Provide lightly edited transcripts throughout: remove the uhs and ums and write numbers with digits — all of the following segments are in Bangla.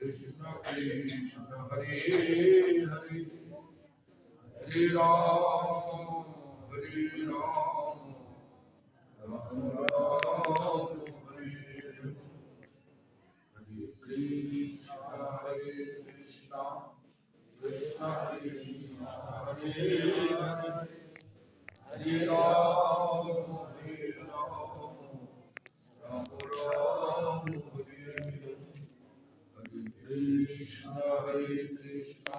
Krishna Krishna Hare Hare Hare Ram Ram Ram Hare Hare Krishna Hare Krishna Krishna Krishna Hare Hare Hare Ram Ram Ram Hare Hare Krishna Hare Krishna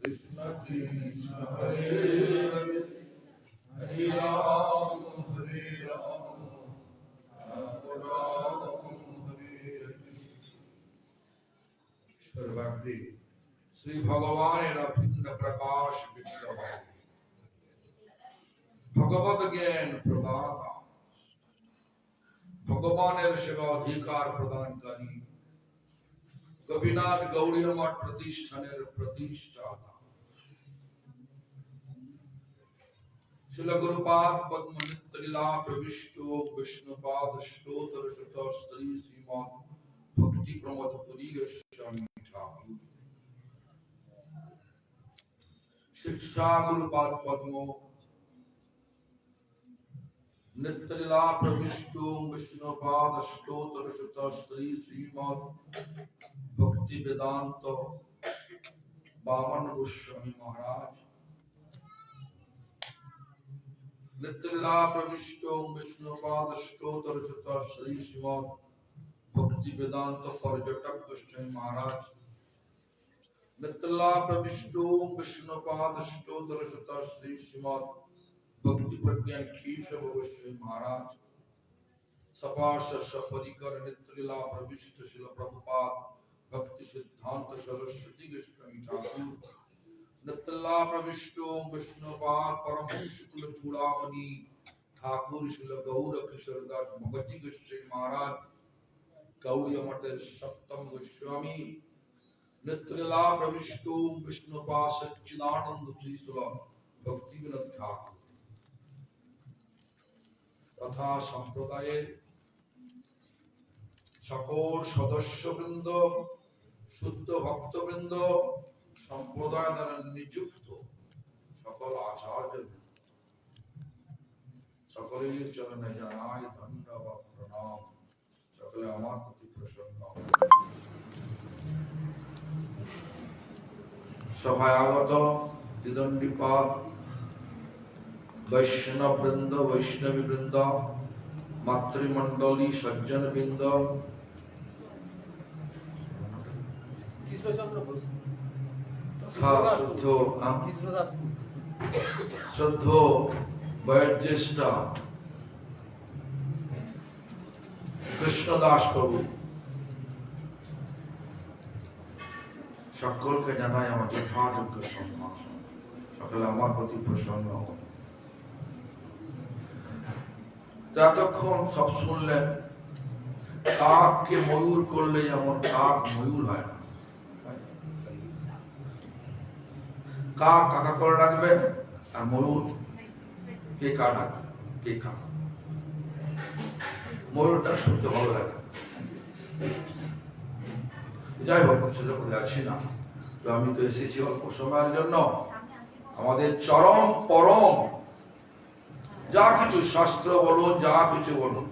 Krishna Krishna Hare Hare Hare Ram Ram Ram Hare Hare सर्वाग्रे Shri भगवान अभिन्न प्रकाश विग्रह भगवत ज्ञान प्रदाता भगवान सेवा अधिकार प्रदानकारी गोपीनाथ गौड़ी मठ प्रतिष्ठान प्रतिष्ठाता शिल गुरुपाद पद्म नित्य प्रविष्टो विष्णुपाद स्तोत्र शत स्त्री श्रीमान भक्ति प्रमोद पुरी गोस्वामी ठाकुर शिक्षा गुरुपाद पद्म नित्यलीला प्रविष्टो विष्णुपाद स्तोत्र शत स्त्री श्रीमान भक्ति वेदांत वामन गोस्वामी महाराज नित्यलीला प्रविष्टो विष्णुपाद स्तोत्र शत श्री श्रीमान भक्ति वेदांत पर्यटक गोस्वामी महाराज नित्यलीला प्रविष्टो विष्णुपाद स्तोत्र शत श्री श्रीमान भक्ति प्रज्ञान केशव गोस्वामी महाराज सपार्श सपरिकर नित्यलीला प्रविष्ट शिल प्रभुपाद भक्ति सिद्धांत सरस्वती गोस्वामी ठाकुर नित्यलीला प्रविष्टो विष्णुपाद परम शुक्ल चूड़ामणि ठाकुर शिल गौर किशोरदास भगवती गोस्वामी महाराज गौड़ी मठेर सप्तम गोस्वामी नित्यलीला प्रविष्टो विष्णुपाद सच्चिदानंद श्री शिल भक्ति विनोद ठाकुर तथा सम्प्रदायेर সকল সদস্যবৃন্দ শুদ্ধ ভক্তবৃন্দ সম্প্রদায় দ্বারা নিযুক্ত সকল আচার্য সকলের চরণে জানাই ধন্যবাদ প্রণাম সকলে আমার প্রতি প্রসন্ন সভায় আগত ত্রিদণ্ডীপাদ বৈষ্ণব বৃন্দ বৈষ্ণবী বৃন্দ মাতৃমণ্ডলী সজ্জন বৃন্দ তথা শ্রদ্ধ বয়োজ্যেষ্ঠ কৃষ্ণদাস প্রভু সকলকে জানাই আমার যথাযোগ্য সম্মান সকলে আমার প্রতি প্রসন্ন এতক্ষণ সব শুনলেন কাককে ময়ূর করলে যেমন কাক ময়ূর হয় না কাক কাকা করে ডাকবে আর ময়ূর কে কা ডাকবে কে কা ময়ূরটা শুনতে ভালো লাগে যাই হোক সেটা যাচ্ছি না তো আমি তো এসেছি অল্প সময়ের জন্য আমাদের চরম পরম যা কিছু শাস্ত্র বলুন যা কিছু বলুন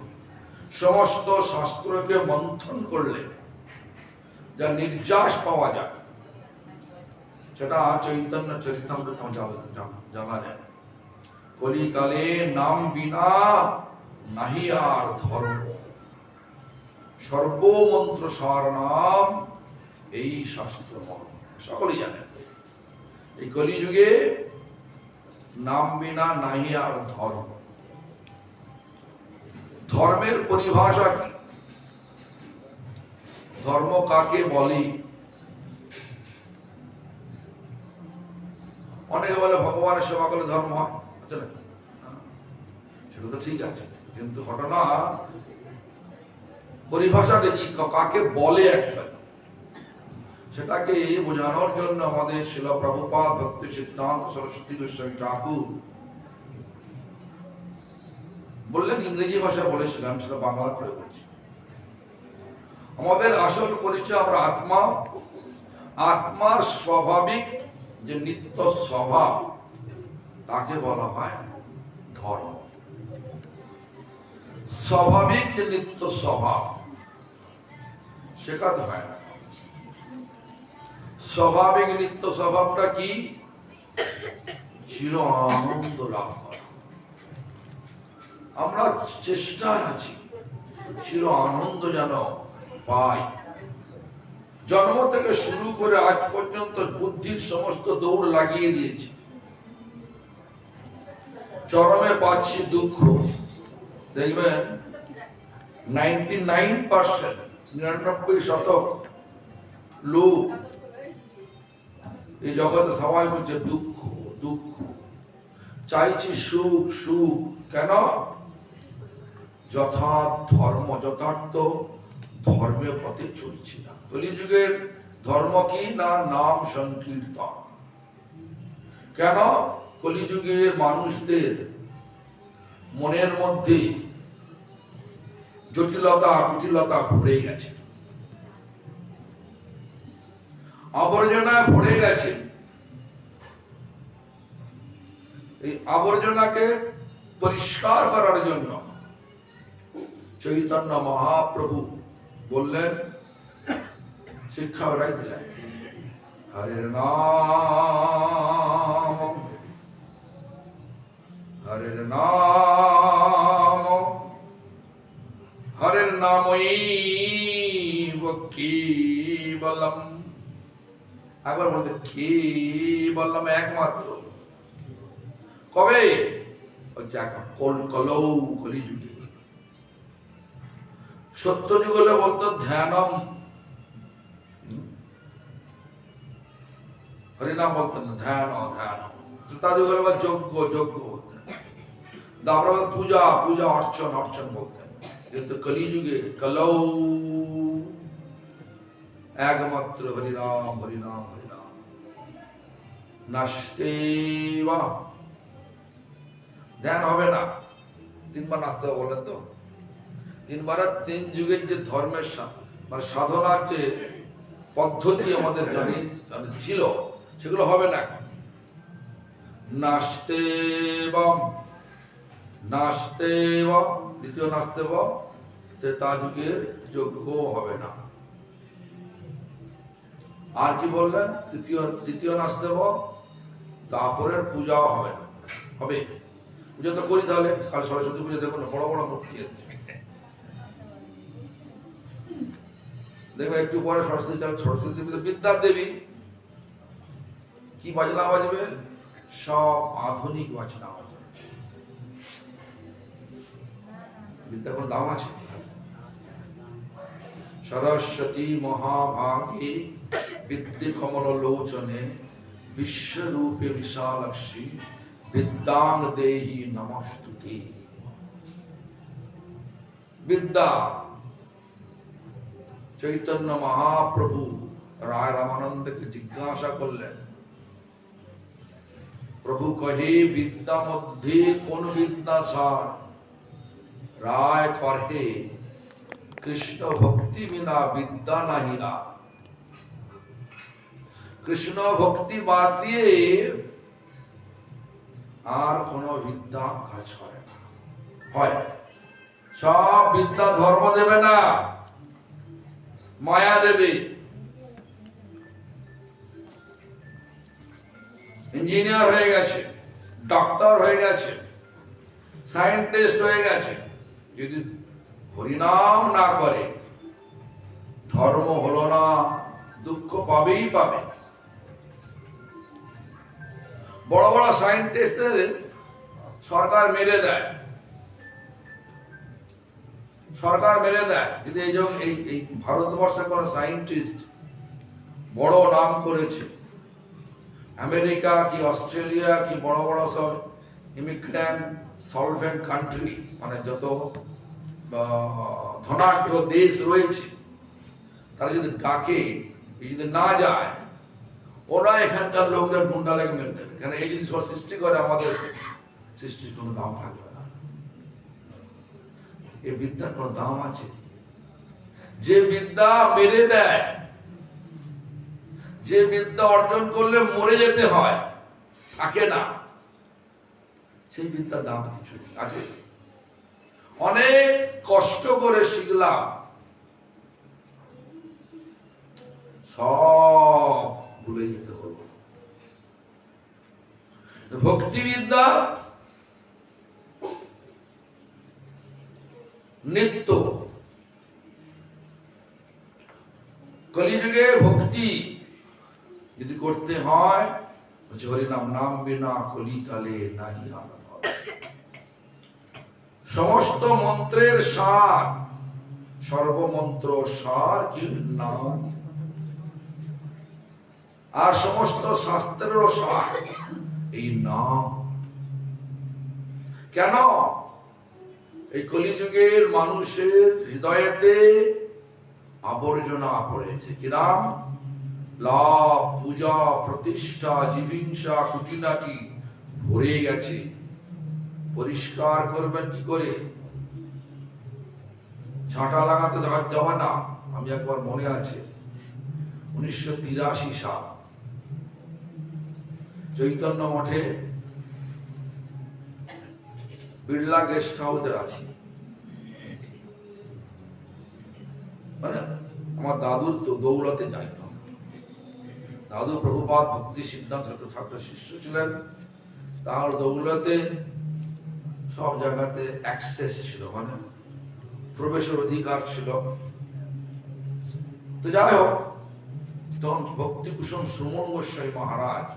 সমস্ত শাস্ত্রকে মন্থন করলে যা নির্যাস পাওয়া যায় সেটা চৈতন্য চরিতামৃত জানা যায় কলিকালে নাম বিনা নাহি আর ধর্ম সর্বমন্ত্র সার নাম এই শাস্ত্র সকলেই জানেন এই কলিযুগে নাম বিনা নাহি আর ধর্ম ধর্মের পরিভাষা কি ধর্ম কাকে বলে অনেকে বলে ভগবানের সেবা করলে ধর্ম হয় আচ্ছা না সেটা তো ঠিক আছে কিন্তু ঘটনা পরিভাষাটা কি কাকে বলে অ্যাকচুয়ালি সেটাকে বোঝানোর জন্য আমাদের শিল প্রভুপাদ ভক্তি সিদ্ধান্ত সরস্বতী গোস্বামী ঠাকুর বললেন ইংরেজি ভাষায় বলেছিলাম সেটা বাংলা করে বলছি আমাদের আসল পরিচয় আমরা আত্মা। আত্মার স্বাভাবিক যে নিত্য স্বভাব তাকে বলা হয় ধর্ম। স্বাভাবিক যে নিত্য স্বভাব শেখাতে হয় না। স্বাভাবিক নিত্য স্বভাবটা কি? চির আনন্দ লাভ করা। আমরা চেষ্টায় আছি চির আনন্দ যেন পাই। জন্ম থেকে শুরু করে আজ পর্যন্ত বুদ্ধির সমস্ত দৌড় লাগিয়ে দিয়েছি, চরমে পাচ্ছি দুঃখ। দেখবেন 99% লোক এই জগতে সবাই বলছে দুঃখ দুঃখ, চাইছি সুখ সুখ। কেন? যথার্থ ধর্মের পথে চলছি না। কলিযুগের ধর্ম কি না? নাম সংকীর্তন। কেন? কলিযুগের মানুষদের মনের মধ্যে জটিলতা কুটিলতা ভরে গেছে, আবর্জনা ভরে গেছে। এই আবর্জনাকে পরিষ্কার করার জন্য চৈতন্য মহাপ্রভু বললেন, শিক্ষা ওরাই দিলেন, হরের নাম হরের নাম হরের নামই কেবলম। একবার বলতে কেবলম, একমাত্র। কবে? কলিযুগে। সত্য যুগ হলে বলতো ধ্যানম, হরিনাম বলতেন না, ধ্যান ধ্যান। ত্রেতা যুগ হলে যজ্ঞ যজ্ঞ বলতেন। তারপরে পূজা পূজা অর্চন অর্চন বলতেন। কিন্তু কলিযুগে কলৌ, একমাত্র হরিনাম হরিনাম হরিনাম। নাস্তেবা, ধ্যান হবে না। 3 বার নাচতে হবে বলেন তো। 3 বার 3 যুগের যে ধর্মের মানে সাধনার যে পদ্ধতি আমাদের জানি ছিল, সেগুলো হবে না এখন। নাস্তেবম নাস্তেব, দ্বিতীয় নাস্তেব, ত্রেতা যুগের যজ্ঞ হবে না। আর কি বললেন? তৃতীয় নাস্তেব, তারপরের পূজাও হবে না। হবে পূজা তো করি। তাহলে কাল সরস্বতী পূজা দেখুন, বড় বড় মূর্তি এসছে। দেখবেন একটু পরে সরস্বতী পূজা, বিদ্যার দেবী। কি বাজনা বাজবে? সব আধুনিক বাজনা বাজবে। বিদ্যা কোনো দাম আছে? সরস্বতী মহাভাগে বিদ্যে কমল লোচনে বিশ্বরূপে বিশালাক্ষী বিদ্যাং দেহি নমস্তুতে। বিদ্যা। চৈতন্য মহাপ্রভু রায় রামানন্দকে জিজ্ঞাসা করলেন, প্রভু কহে বিদ্যা মধ্যে কোন বিদ্যা সার? রায় কহে কৃষ্ণ ভক্তি বিনা বিদ্যা নাহি আর। কৃষ্ণ ভক্তি বাদ দিয়ে আর কোন বিদ্যা কাজ করে না। হয় সব বিদ্যা ধর্ম দেবে না, মায়া দেবে। ইঞ্জিনিয়ার হয়ে গেছে, ডাক্তার হয়ে গেছে, সায়েন্টিস্ট হয়ে গেছে, যদি হরিনাম না করে ধর্ম হলো না, দুঃখ পাবেই পাবে। বড় বড় সায়েন্টিস্টদের সরকার মেরে দেয়, সরকার মেরে দেয়। কিন্তু এই ভারতবর্ষে কোন সায়েন্টিস্ট বড় নাম করেছে, আমেরিকা কি অস্ট্রেলিয়া কি বড় বড় সব ইমিগ্রেন্ট সলভেন্ট কান্ট্রি, মানে যত ধনাঢ্য দেশ রয়েছে, তারা যদি ডাকে, যদি না যায়, ওরা এখানকার লোকদের গুন্ডা লেগে মেরে দেবে। কেন? এই জিনিস সৃষ্টি করে, আমাদের সৃষ্টির কোনো দাম থাকবে না। এই বিদ্যার কোনো দাম আছে? যে বিদ্যা মেরে দেয়, যে বিদ্যা অর্জন করলে মরে যেতে হয়, থাকে না, সেই বিদ্যার দাম কিছু আছে। অনেক কষ্ট করে শিখলাম, সব ভুলে যেতে হলো। ভক্তিবিদ্যা নিত্য, কলিযুগে ভক্তি যদি করতে হয়, হরিনাম নাম বিনা কলিকালে নাহি আর ফল। সমস্ত মন্ত্রের সার, সর্বমন্ত্র সার কি নাম, আর সমস্ত শাস্ত্রেরও সার এই নাম। কেন? এই কলিযুগের মানুষের হৃদয়েতে আবর্জনা পড়েছে। কি নাম? লাভ, পূজা, প্রতিষ্ঠা, জীবিংসা, কুটিনাটি ভরে গেছে। পরিষ্কার করবেন কি করে? ঝাঁটা লাগাতে যাবে না। আমি একবার মনে আছে 1983 সাল চৈতন্য মঠে বিড়লা গেস্ট হাউসে আছি। মানে আমার দাদুর তো দৌলতে যাইতাম। দাদু প্রভুপাদ ভক্তি সিদ্ধান্ত ঠাকুর শিষ্য ছিলেন, তার দৌলতে সব জায়গাতে অ্যাক্সেস ছিল, মানে প্রবেশের অধিকার ছিল। তো যাই হোক, তখন ভক্তি কুসুম শ্রমণ গোস্বামী মহারাজ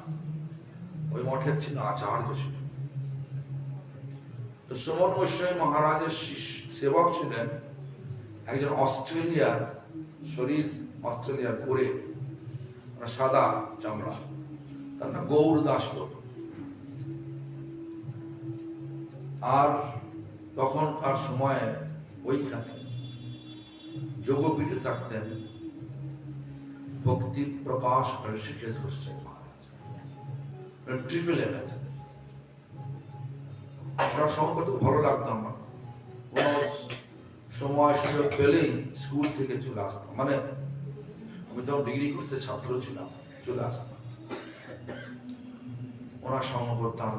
ওই মঠের ছিল আচার্য ছিলেন। তো শ্রমণ গোস্বামী মহারাজের সেবক ছিলেন একজন অস্ট্রেলিয়ার, শরীর অস্ট্রেলিয়ার করে সাদা চামড়া, তার নাম গৌর দাস। আর তখনকার সময়ে ওইখানে যোগপীঠে থাকতেন ভক্তি প্রকাশ ঋষিকেশ গোস্বামী মহারাজ, ট্রিপল এম আছে। ওনার সম্পর্কে ভালো লাগতো আমার। কোনো সময় সুযোগ পেলেই স্কুল থেকে চলে আসতাম, মানে আমি তখন ডিগ্রি কোর্সের ছাত্র ছিলাম, চলে আসতাম, ওনার সঙ্গ করতাম।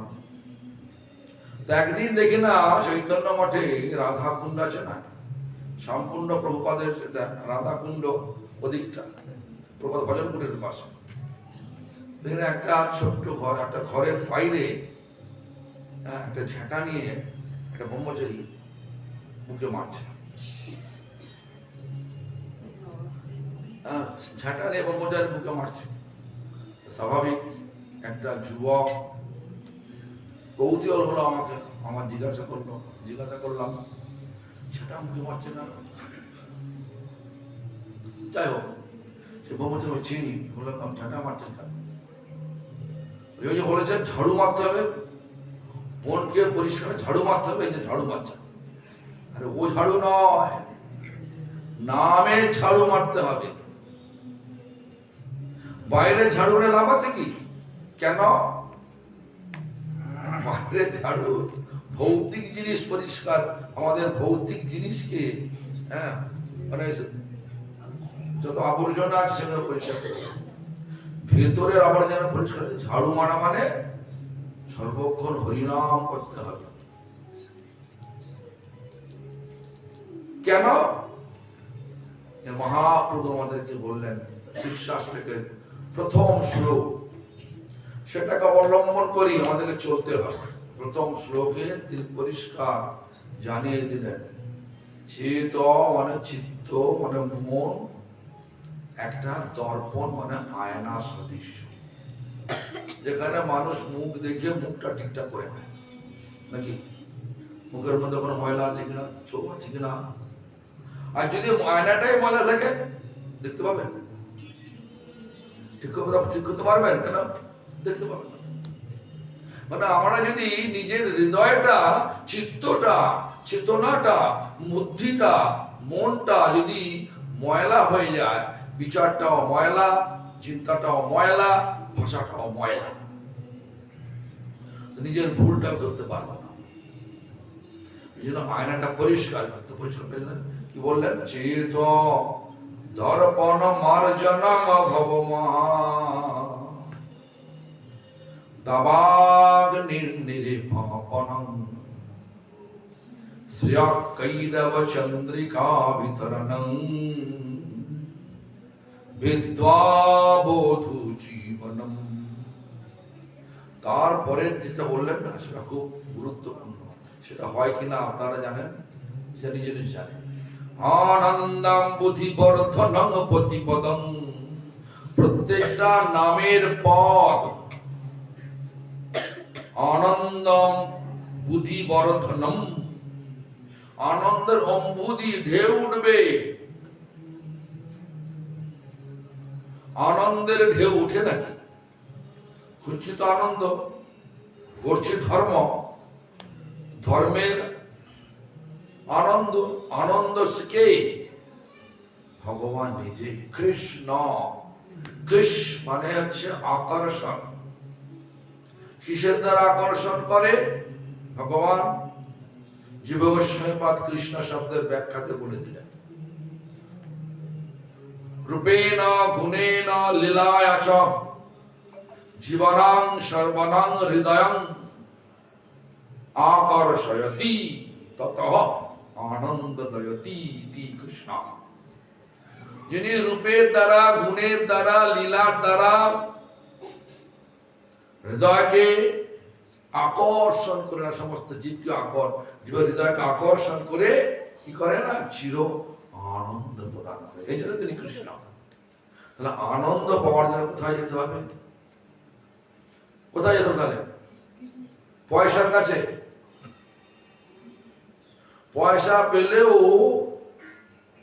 তো একদিন দেখি না চৈতন্য মঠে রাধা কুণ্ড আছে না, শ্যামকুণ্ড প্রভুপাদের, রাধা কুণ্ড ওদিকটা প্রভুপাদ ভজনপুরের পাশে, দেখেন একটা ছোট্ট ঘর, একটা ঘরের বাইরে একটা ঝাঁটা নিয়ে একটা ব্রহ্মচারী মুখে মারছে। ঝাঁটা নিয়ে ব্রহ্মচারী মুখে মারছে। স্বাভাবিক একটা যুবক কৌতূহল হলো, আমার জিজ্ঞাসা করলাম সেটা মুখে মারছে কেন? যাই হোক, সে ব্রহ্মচারী আমি চিনি, বললাম ঝাঁটা মারছেন কেন? ওই যে বলেছেন ঝাড়ু মারতে হবে, মনকে পরিষ্কার ঝাড়ু মারতে হবে, এই যে ঝাড়ু মারছে। আরে ও ঝাড়ু নয়, নামে ঝাড়ু মারতে হবে। বাইরে ঝাড়ুরে লাভ আছে কি? কেন? বাইরে ঝাড়ু ভৌতিক জিনিস পরিষ্কার, আমাদের ভৌতিক জিনিসকে, হ্যাঁ, মানে যত আবর্জনা আছে সেগুলো পরিষ্কার করবে। ভেতরের আবর্জনা পরিষ্কার। ঝাড়ু মারা মানে সর্বক্ষণ হরিনাম করতে হবে। কেন? মহাপ্রভু আমাদেরকে বললেন শিক্ষাষ্টাকের প্রথম শ্লোক, সেটাকে অবলম্বন করি আমাদেরকে চলতে হবে। প্রথম শ্লোকে তিনি পরিষ্কার জানিয়ে দিলেন, চেত মানে চিত্ত মানে মন একটা দর্পণ মানে আয়না সদৃশ্য, যেখানে মানুষ মুখ দেখে মুখটা ঠিকঠাক করে নেয় নাকি, মুখের মধ্যে কোনো ময়লা আছে কিনা, চোখ আছে কিনা। আর যদি আয়নাটাই ময়লা থাকে দেখতে পাবেন? ঠিক করতে পারবেন কেন? দেখতে পাবেন। মানে আমরা যদি নিজের হৃদয়টা, চিত্তটা, চেতনাটা, বুদ্ধিটা, মনটা যদি ময়লা হয়ে যায়, বিচারটাও ময়লা, চিন্তাটাও ময়লা, ভাষাটাও ময়লা, নিজের ভুলটা ধরতে পারবো না। এই জন্য আয়নাটা পরিষ্কার করতে, পরিষ্কার করে কি বললেন? চেত দর্পণ মার্জনম ভবমহা দাবাগ নির্নিরিপনম শ্রিয়কৈরব চন্দ্রিকা বিতরণং বিদ্যাবোধু জীবনম। তারপরে যেটা বললেন না, সেটা খুব গুরুত্বপূর্ণ। সেটা হয় কিনা আপনারা জানেন, সেটা নিজে নিজে জানেন। আনন্দম বুদ্ধিবর্ধনং প্রতিপদম। প্রত্যেকটা নামের পদ আনন্দম বুদ্ধিবর্ধনম, আনন্দের অম্বুদি ঢেউ উঠবে। আনন্দের ঢেউ উঠে নাকি? খুঁজছি তো আনন্দ, করছি ধর্ম, ধর্মের আনন্দ। আনন্দ কে? ভগবান নিজে, কৃষ্ণ। কৃষ্ণ মানে হচ্ছে আকর্ষণ। কিসের দ্বারা আকর্ষণ করে? ভগবান জীব গোস্বামীপাদ কৃষ্ণ শব্দের ব্যাখ্যাতে বলে দিলেন, রূপেণ গুণেন লীলায়া চ জীবনাং সর্বনাং হৃদয়ং আকর্ষয়তি ততঃ আনন্দদয়তি ইতি কৃষ্ণ। যিনি রূপের দ্বারা, গুণের দ্বারা, লীলার দ্বারা হৃদয়কে আকর্ষণ করে না, সমস্ত জীবকে জীবের হৃদয়কে আকর্ষণ করে কি করে না? চির আনন্দ প্রদান করে। এই জন্য তিনি কৃষ্ণ। তাহলে আনন্দ পাওয়ার জন্য কোথায় যেতে হবে? কোথায় যেতে হবে? পয়সার কাছে? পয়সা পেলেও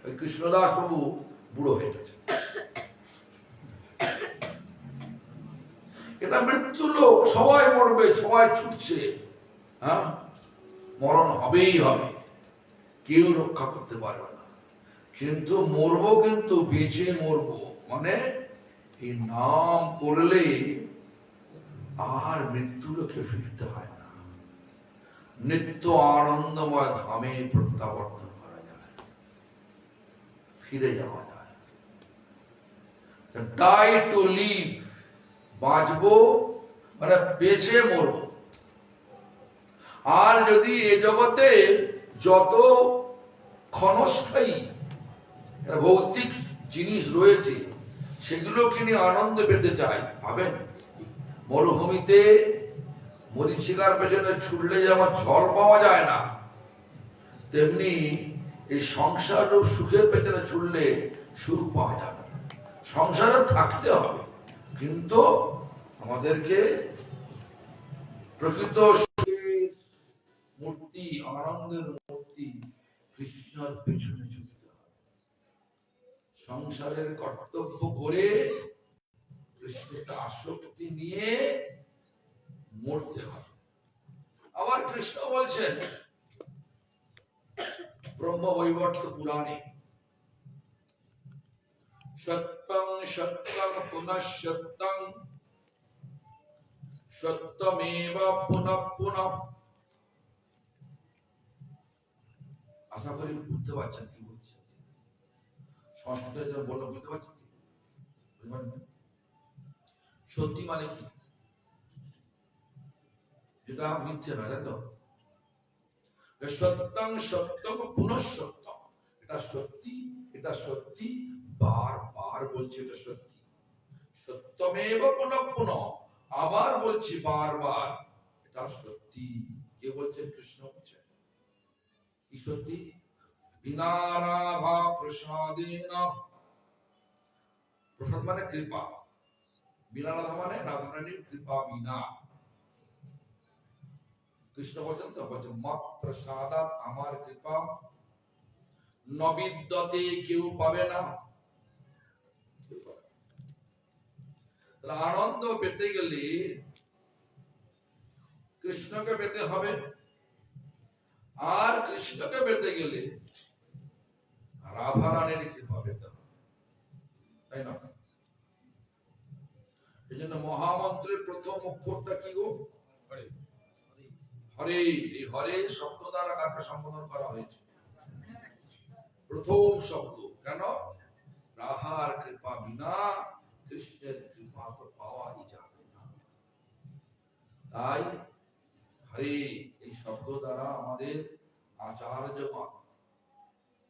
কৃষ্ণদাস বাবু বুড়ো হয়ে গেছে। এটা মৃত্যু লোক, সবাই মরবে, সবাই ছুটছে। হ্যাঁ, মরণ হবেই হবে, কেউ রক্ষা করতে পারবে না। কিন্তু মরবো, কিন্তু বেঁচে মরবো। মানে এই নাম করলে আর মৃত্যু লোকে ফিরতে হয় না, নিত্য আনন্দময় ধামে প্রত্যাবর্তন করা যায়, ফিরে যাওয়া যায়। ডাই টু লিভ, বাঁচবো মানে বেঁচে মরবো। আর যদি এ জগতে যত ক্ষণস্থায়ী ভৌতিক জিনিস রয়েছে সেগুলোকে নিয়ে আনন্দ পেতে চাই, ভাবেন মরুভূমিতে মরীচিকার পেছনে ছুটলে যেমন জল পাওয়া যায় না, তেমনি এই সংসার ও সুখের পেছনে ছুটলে সুখ পাওয়া যাবে। সংসারে থাকতে হবে, কিন্তু আমাদেরকে প্রকৃত সুখের মূর্তি, আনন্দের মূর্তি কৃষ্ণের পেছনে ছুটতে হবে। সংসারের কর্তব্য করে কৃষ্ণকে আসক্তি নিয়ে মরতে হবে। আবার কৃষ্ণ বলছেন ব্রহ্মবৈবর্ত পুরাণে, সত্যং সত্যং পুনঃ সত্যং সত্যমেব পুনঃ পুনঃ। আশা করি বুঝতে পারছেন কি বলছি। সংস্কৃত বললে বুঝতে পারছেন? সত্যি মানে কি? যেটা মিথ্যে নয়, তাই তো? সত্যং সত্যম পুনঃ সত্যম, এটা সত্যি, এটা সত্যি, বারবার বলছি এটা সত্যি। সত্যমেব পুনঃ পুনঃ, আবার বলছি বারবার এটা সত্যি। কে বলছেন? কৃষ্ণ বলছেন। কি সত্যি? বিনা রাধা প্রসাদেন, প্রসাদ মানে কৃপা, বিনা রাধা মানে রাধারানীর কৃপা বিনা। কৃষ্ণ বলছেন তো, বলছেন মত প্রসাদাত, আমার কৃপা নবিদ্যতে, কেউ পাবে না। আনন্দ পেতে গেলে কৃষ্ণকে পেতে হবে, আর কৃষ্ণকে পেতে গেলে রাধারানীর কৃপা পেতে হবে, তাই না? এই জন্য মহামন্ত্রের প্রথম অক্ষরটা কি গো? হরে। এই হরে শব্দ দ্বারা কাকে সম্বোধন করা হয়েছে? প্রথম শব্দ। কেন? রাধার কৃপা বিনা কৃষ্ণের কৃপা তো পাওয়াই যাবে না। তাই হরে এই শব্দ দ্বারা আমাদের আচার্যগণ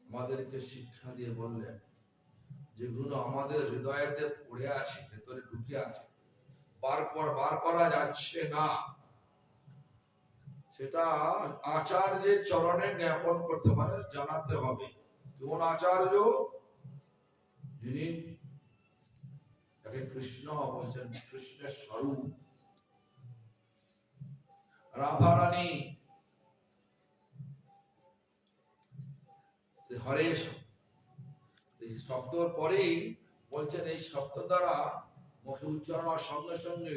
আমাদেরকে শিক্ষা দিয়ে বললেন, যেগুলো আমাদের হৃদয়েতে পড়ে আছে, ভেতরে ঢুকে আছে, বার করা যাচ্ছে না, সেটা আচার্যের চরণে জ্ঞাপন করতে, মানে জানাতে হবে। কোন আচার্য? যিনি তাকে কৃষ্ণ বলছেন, কৃষ্ণের স্বরূপ রাধারানী। হরেশ শব্দর পরেই বলছেন, এই শব্দ দ্বারা মুখে উচ্চারণ হওয়ার সঙ্গে সঙ্গে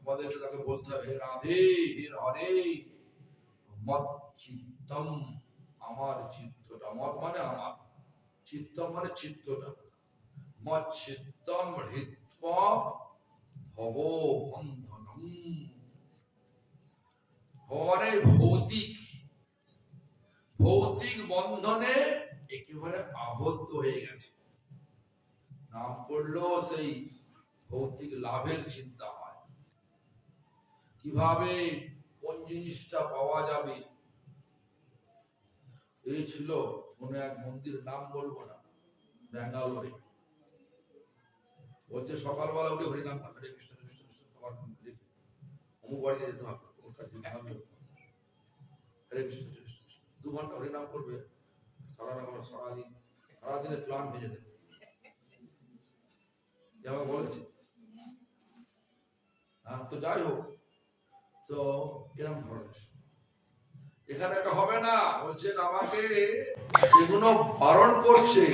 আমাদেরকে তাকে বলতে হবে, হে রাধে, হে হরে, মত চিত্তম, আমার চিত্তটা, মত মানে আমার, চিত্তম মানে চিত্তটা, মত চিত্তম হৃত্বা ভব বন্ধনম। মানে ভৌতিক, ভৌতিক বন্ধনে একেবারে আবদ্ধ হয়ে গেছে। নাম করলেও সেই ভৌতিক লাভের চিন্তা হয়, কিভাবে কোন জিনিসটা পাওয়া যাবে। এই ছিল কোন এক মন্দির, নাম বলবো না, ব্যাঙ্গালোরে। বলছে সকালবেলা উঠে হরিনাম, হরে কৃষ্ণ কৃষ্ণ কৃষ্ণ, খাবার লিখে অমুক বাড়ি যেতে হবে, হরে কৃষ্ণ কৃষ্ণ কৃষ্ণ, 2 ঘন্টা হরিনাম করবে, সারাদিনের প্ল্যান ভেজে দেবে। আমাকে বলেছে, তো যাই হোক, তো এরকম ধরনের এখানে একটা হবে না। বলছেন আমাকে যেগুলো বারণ করছে,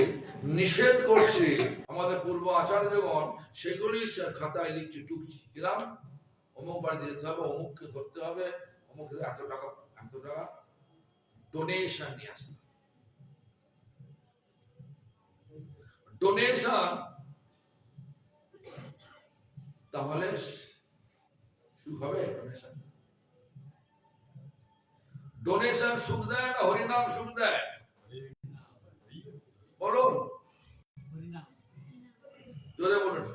নিষেধ করছে আমাদের পূর্ব আচার্যগণ, সেগুলি খাতায় লিখছে, টুকছি, কিরাম অমুক বাড়িতে যেতে হবে, অমুককে ধরতে হবে, অমুক এত টাকা ডোনেশন নিয়ে আসতে, ডোনেশন। তাহলে সুখ হবে? ডোনেশন, ডোনেশন সুখ দেয় না হরিনাম সুখ দেয়? বলুন, জোরে বলুন।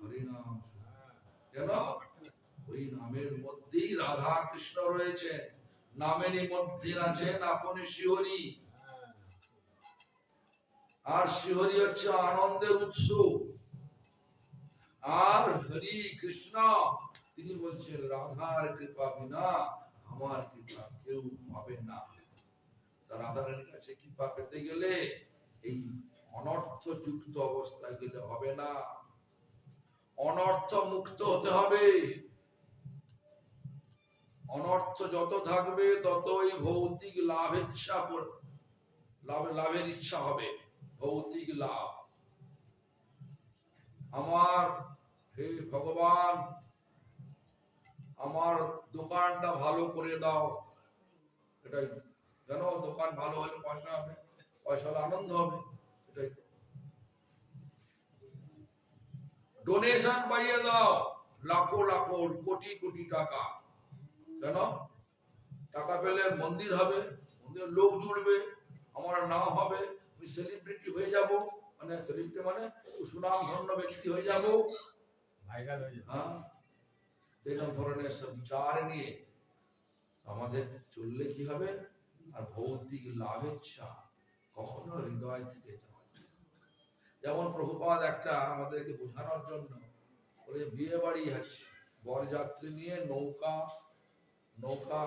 হরিনাম। কেন? ওই নামের মধ্যেই রাধা কৃষ্ণ রয়েছে, নামেরই মধ্যে আছেন আপনি শ্রীহরি। আর শ্রীহরি হচ্ছে আনন্দের উৎস। আর হরি কৃষ্ণ তিনি বলছেন, রাধার কৃপা বিনা আমার কৃপা কেউ পাবে না। রাধারানীর কাছে কৃপা পেতে গেলে এই অনর্থ যুক্ত অবস্থায় গেলে হবে না, অনর্থ মুক্ত হতে হবে। অনর্থ যত থাকবে ততই ভৌতিক লাভের ইচ্ছা হবে, ভৌতিক লাভ। আমার হে ভগবান, আমার দোকানটা ভালো করে দাও, এটাই জানো, দোকান ভালো হলে পয়সা হবে, পয়সা হলে আনন্দ হবে, এটাই। ডোনেশন পাইয়ে দাও, লাখো লাখো কোটি কোটি টাকা। কেন? টাকা পেলে মন্দির হবে, মন্দিরে লোক জুড়বে, আমার নাম হবে, আমি সেলিব্রিটি হয়ে যাব, মানে সেলিব্রিটি মানে সুনাম ধন্য ব্যক্তি হয়ে যাব। হ্যাঁ, এরকম ধরনের সব বিচার নিয়ে আমাদের চললে কি হবে? আর ভৌতিক লাভেচ্ছা কখনো হৃদয় থেকে যাওয়া। যেমন প্রভুপাদ একটা আমাদেরকে বোঝানোর জন্য বলে, বিয়ে বাড়ি আছে, বরযাত্রী নিয়ে নৌকা নৌকা,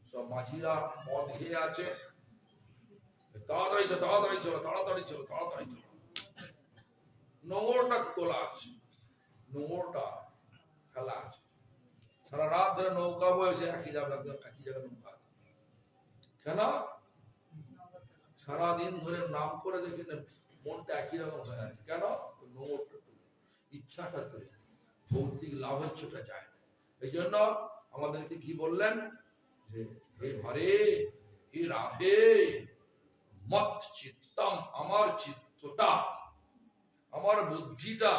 সব মাঝিরা মদ খেয়ে আছে, তাড়াতাড়ি চলো তাড়াতাড়ি চলো তাড়াতাড়ি চলো তাড়াতাড়ি চলো, নোংরটা তোলা আছে, নোংরটা খেলা আছে, সারা রাত ধরে নৌকা বয়েছে, একই জায়গায় নৌকা আছে। কেন? সারাদিন ধরে নাম করে দেখি না, মনটা একই রকম হয়ে আছে। কেন? নোংরটা তুলে, ইচ্ছাটা তুলে, ভৌতিক লাভচ্ছটা যায় না। এই জন্য আমাদেরকে কি বললেন? যে হে হরে, হে রাধে, মত চিত্তম, আমার চিত্তটা, আমার বুদ্ধিটা,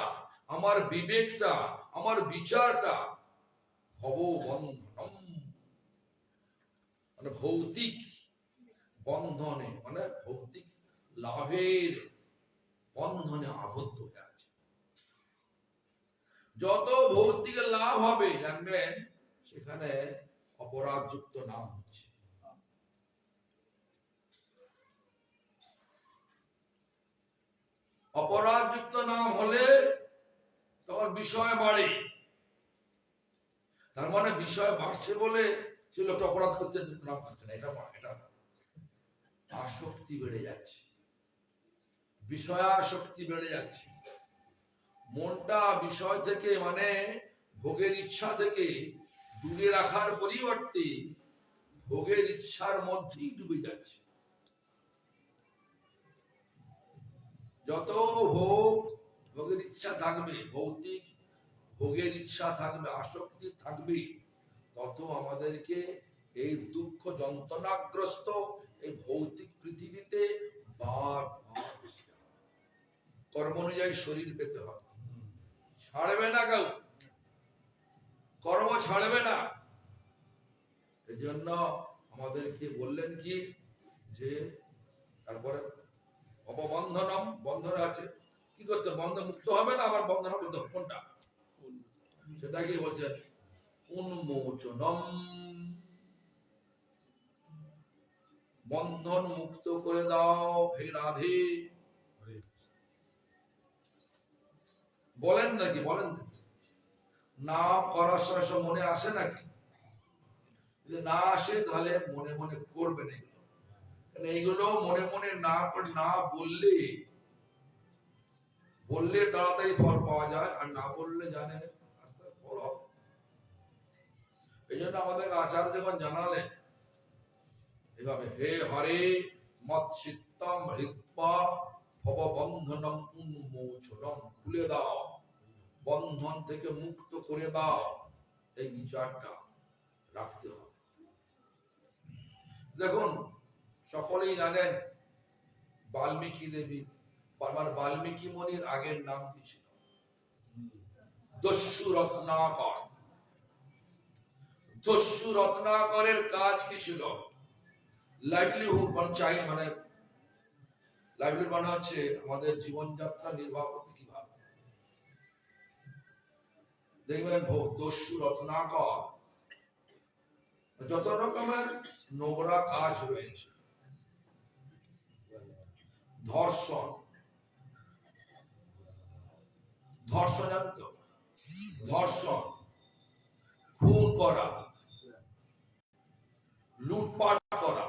আমার বিবেকটা, আমার বিচারটা ভব বন্ধনম, মানে ভৌতিক বন্ধনে মানে ভৌতিক লাভের বন্ধনে আবদ্ধ হয়ে আছে। যত ভৌতিক লাভ হবে জানবেন সেখানে অপরাধযুক্ত নাম হচ্ছে। অপরাধযুক্ত নাম হলে তখন বিষয় বাড়ে। তার মানে বিষয় বাড়ছে বলে সে লোকটা অপরাধ করতে নাম পাচ্ছে না, এটা আসক্তি বেড়ে যাচ্ছে, বিষয়াসক্তি বেড়ে যাচ্ছে। মনটা বিষয় থেকে মানে ভোগের ইচ্ছা থেকে দূরে রাখার পরিবর্তে ভোগের ইচ্ছার মধ্যেই ডুবে যাচ্ছে। যত ভোগের ইচ্ছা থাকবে, ভৌতিক ভোগের ইচ্ছা থাকবে, আসক্তি থাকবে, তত আমাদেরকে এই দুঃখ যন্ত্রণাগ্রস্ত এই ভৌতিক পৃথিবীতে কর্ম অনুযায়ী শরীর পেতে হবে। ছাড়বে না কেউ, কর্ম ছাড়বে না। এই জন্য আমাদেরকে বললেন কি যে তারপরে অপবন্ধনম, বন্ধন আছে, কি করতে বন্ধন মুক্ত হবে না, আবার বন্ধন হবে কোনটা, সেটা কি বলছেন উন্মোচনম, বন্ধন মুক্ত করে দাও হে রাধে। বলেন নাকি, বলেন নাম করার সময় মনে আসে নাকি? যদি না আসে তাহলে মনে মনে করবেন এগুলো, এইগুলো মনে মনে না বললে তাড়াতাড়ি ফল পাওয়া যায়, আর না বললে জানে আস্তে আস্তে ফল হবে। এই জন্য আমাদের আচার্য যখন জানালেন এভাবে, হে হরে মৎসিত্তম হৃৎপা ভববন্ধনম উন্মোচনম, খুলে দাও, বন্ধন থেকে মুক্ত করে দাও, এই বিচারটা রাখতে হবে। দেখুন সকলেই জানেন বাল্মীকি দেবী, বাল্মীকি মুনির আগের নাম কি ছিল? দস্যু রত্নাকর। দস্যু রত্নাকরের কাজ কি ছিল? লাইভলিহুড মানে লাইভলিহুড মানে হচ্ছে আমাদের জীবনযাত্রা নির্বাহ করতে কিভাবে। দেখবেন দস্যু রত্নাকর যত রকমের নোংরা কাজ রয়েছে, ধর্ষণ, জানত, ধর্ষণ, খুন করা, লুটপাট করা,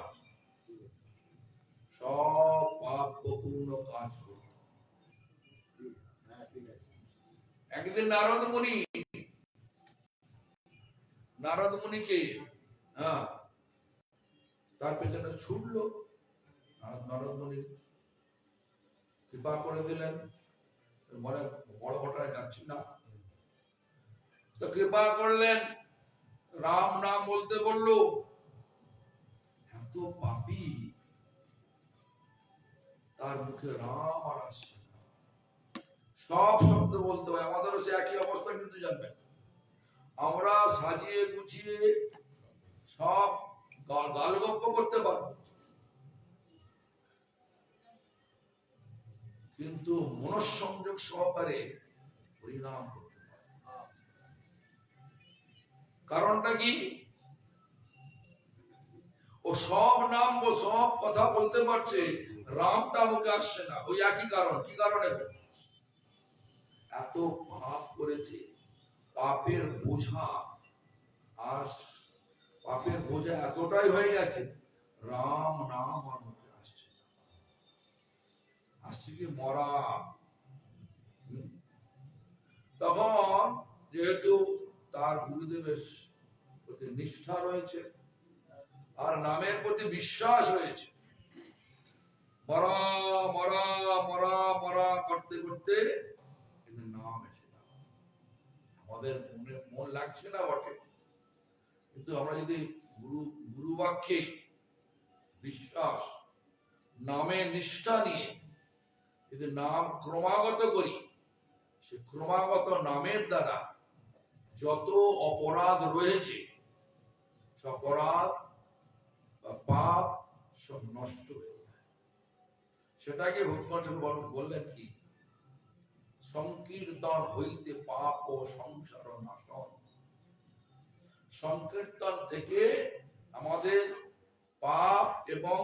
সব পাপপূর্ণ কাজ করত। একদিন নারদ মুনিকে তার পেছনে ছুটলো, নারদ মুনি কৃপা করে দিলেন, মনে বড় ঘটনায় যাচ্ছি না, তো কৃপা করলেন, রাম নাম বলতে বললো। এত পাপী, তার মুখে রাম আর আসছে না, সব শব্দ বলতে হয়। আমাদেরও সে একই অবস্থা, কিন্তু জানবেন আমরা সাজিয়ে গুছিয়ে সব গালগপ্প করতে পারবো, কিন্তু মনঃসংযোগ সহকারে হরিনাম করতে পারবো। কারণটা কি? ও সব নাম ও সব কথা বলতে পারছে, রামটা মুখে আসছে না। ওই একই কারণ। কি কারণে? এত পাপ করেছে, পাপের বোঝা, আর পাপের বোঝা এতটাই হয়ে গেছে, রাম নাম আর মুখে আসছে না। আসছে কি মরা। তখন যেহেতু তার গুরুদেবের প্রতি নিষ্ঠা রয়েছে আর নামের প্রতি বিশ্বাস রয়েছে, মরা মরা মরা মরা করতে করতে নাম এসে না। আমাদের মন লাগছে না বটে, কিন্তু আমরা যদি গুরু বাক্যে বিশ্বাস, নামে নিষ্ঠা নিয়ে যদি নাম ক্রমাগত করি, সে ক্রমাগত নামের দ্বারা যত অপরাধ রয়েছে, অপরাধ বা পাপ সব নষ্ট হয়ে যায়। সেটাকে ভগবান বললেন কি, সংকীর্তন হইতে পাপ ও সংসার নাশন। সংকীর্তন থেকে আমাদের পাপ এবং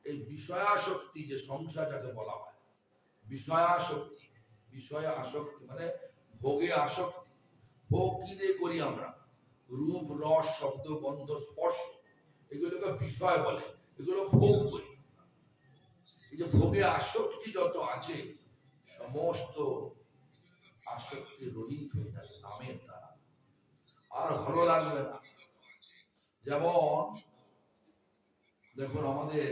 এই বিষয়াসক্তি, যে সংসার যাকে বলা হয়, বিষয়াসক্তি, বিষয় আসক্তি মানে ভোগে আসক্তি। ভোগ কি দিয়ে করি আমরা? রূপ, রস, শব্দ, গন্ধ, স্পর্শ, এগুলোকে বিষয় বলে, এগুলো ভোগ করি। এই যে ভোগে আসক্তি যত আছে, সমস্ত আসক্তি রহিত হয়ে যাবে নামের দ্বারা, আর ভালো লাগবে না। যেমন দেখুন আমাদের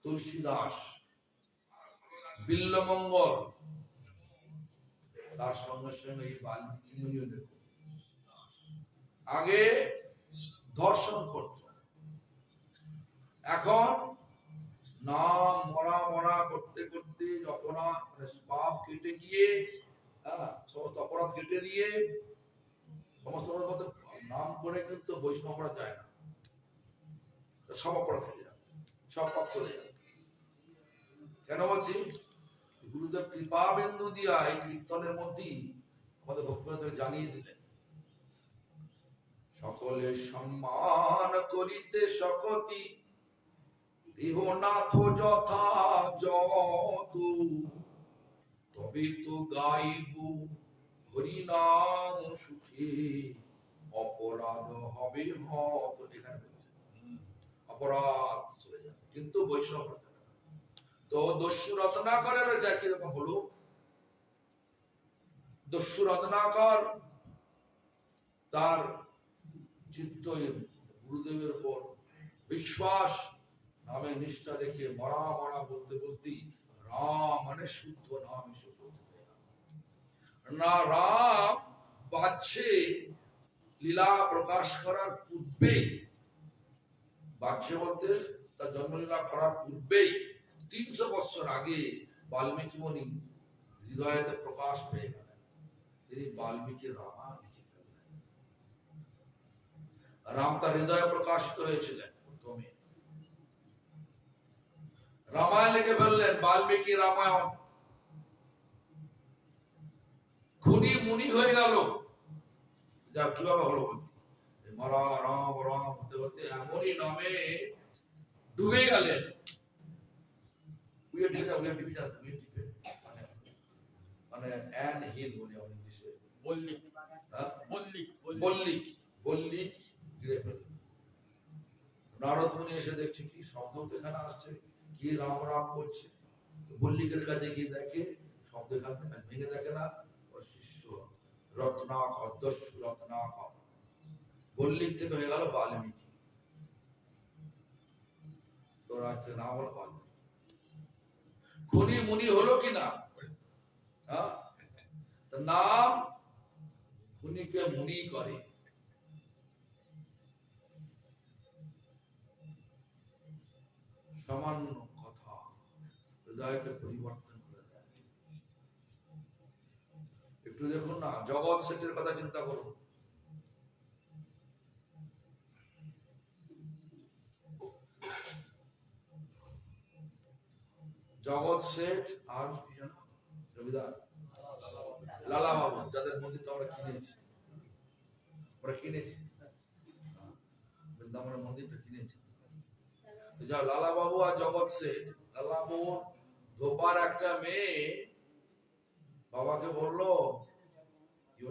তুলসীদাস, বিল্লমঙ্গল, তার সঙ্গে সঙ্গে এই বাল্মীকি মুনিও দেখুন, আগে ধর্ষণ করত, এখন নাম মরা মরা করতে করতে যখন পাপ কেটে গিয়ে, সমস্ত অপরাধ কেটে দিয়ে, সমস্ত নাম করে কিন্তু বৈষ্ণবরা যায় না, সব অপরাধ কেটে যাবে, সব পাপ চলে যাবে। কেন বলছি? গুরুদেব কৃপা বিন্দু দিয়া এই কীর্তনের মধ্যেই আমাদের ভক্তিনাথ জানিয়ে দিলেন, সকলে সম্মান করিতে শকতি, দেহনাথ যথা যত, তবে তো গাইব হরিনাম সুখে, অপরাধ হবে হত। এখানে বলছে অপরাধ চলে যাবে, কিন্তু বৈষ্ণব তো দস্যু রত্নাকরের কিরকম হলো? দস্যু রত্নাকর তার চিত্ত গুরুদেবের উপর বিশ্বাস, নামে নিষ্ঠা রেখে মরা মরা বলতে বলতেই রাম মানে শুদ্ধ নাম এসে না। রাম বাহ্যে লীলা প্রকাশ করার পূর্বেই, বাহ্যে বলতে তার জন্মলীলা করার পূর্বেই 300 বছর আগে বাল্মীকি মুনি হৃদয়তে প্রকাশ পেয়ে গেলেন, তিনি বাল্মীকি রামায়ণ লিখে ফেললেন। রাম তার হৃদয়ে প্রকাশিত হয়েছিলেন, প্রথমে রামায়ণ লিখে ফেললেন, বাল্মীকি রামায়ণ। খুনি মুনি হয়ে গেল, যা কিভাবে হলো বলছি, মরা রাম রাম হতে হতে এমনই নামে ডুবে গেলেন। মানে অ্যান হিল বলি আমরা ইংলিশে, বল্লিক, বল্লিক, বল্লিক ঘিরে ফেললেন। নারদ মুনি এসে দেখছে কি শব্দ এখানে আসছে, কি রাম রাম করছে। বল্লিকের কাছে গিয়ে দেখে শব্দ এখানে ভেঙে দেখে না, ওর শিষ্য রত্নাকর, দস্যু রত্নাকর, বল্লিক থেকে হয়ে গেল বাল্মীকি। তোর আজকে নাম হলো বাল্মীকি। খুনি মুনি হলো কি না? নাম খুনিকে মুনি করে। সামান্য কথা হৃদয়কে পরিবর্তন করে দেয়। একটু দেখুন না, জগৎ সেটের কথা চিন্তা করুন। জগৎ শেঠ আর জমিদার লালা বাবু, যাদের মন্দিরটা আমরা কিনেছি, বৃন্দাবনের মন্দিরটা কিনেছি। তো যা লালা বাবু আর জগৎ শেঠ, লালা বাবুর ধোপার একটা মেয়ে বাবাকে বললো,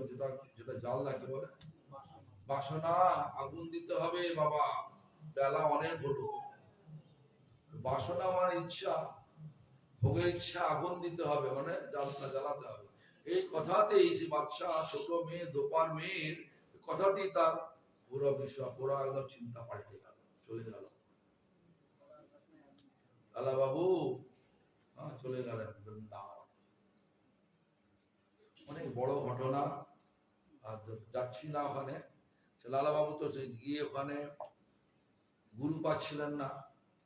যেটা যেটা জাল না কি বলে, বাসনা, আগুন দিতে হবে বাবা, বেলা অনেক হলো। বাসনা মানে ইচ্ছা, ভোগের ইচ্ছা, আগুন দিতে হবে মানে জ্বালাতে হবে। এই কথাতেই সে বাচ্চা ছোট মেয়ে, দোপার মেয়ের কথাতেই তার পুরো বিষয়, পুরো একদম চিন্তা পাল্টে গেল, চলে গেল। লালা বাবু চলে গেলেন বৃন্দাবন। অনেক বড় ঘটনা। আর যাচ্ছি না ওখানে, লালা বাবু তো গিয়ে ওখানে গুরু পাচ্ছিলেন না।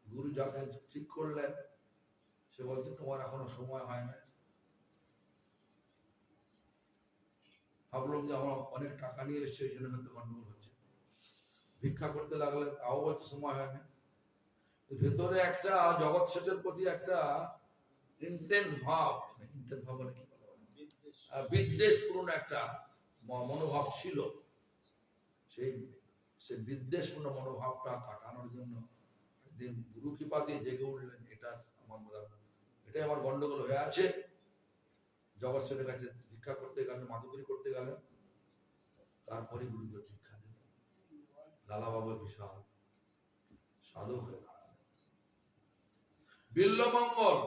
গুরু যাকে ঠিক করলেন সে বলছে তোমার এখনো সময় হয় না। ভাবলাম যে আমার অনেক টাকা নিয়ে এসছে, এই জন্য হয়তো গন্ডগোল হচ্ছে। ভিক্ষা করতে লাগলেন, তাও বলছে সময় হয় না। ভেতরে একটা জগৎ সেটের প্রতি একটা ইন্টেন্স ভাব, ইন্টেন্স ভাব মানে কি বিদ্বেষপূর্ণ একটা মনোভাব ছিল। সেই সেই বিদ্বেষপূর্ণ মনোভাবটা কাটানোর জন্য একদিন গুরু কৃপাতে জেগে উঠলেন, এটাই আমার গন্ডগোল হয়ে আছে। জগৎ সেটের কাছে ভিক্ষা করতে গেলেন, মাধুকরী করতে গেলেন, তারপরে গুরুদেব শিক্ষা দিলেন। লালা বাবা বিশাল সাধক হয়ে বিল্লমঙ্গল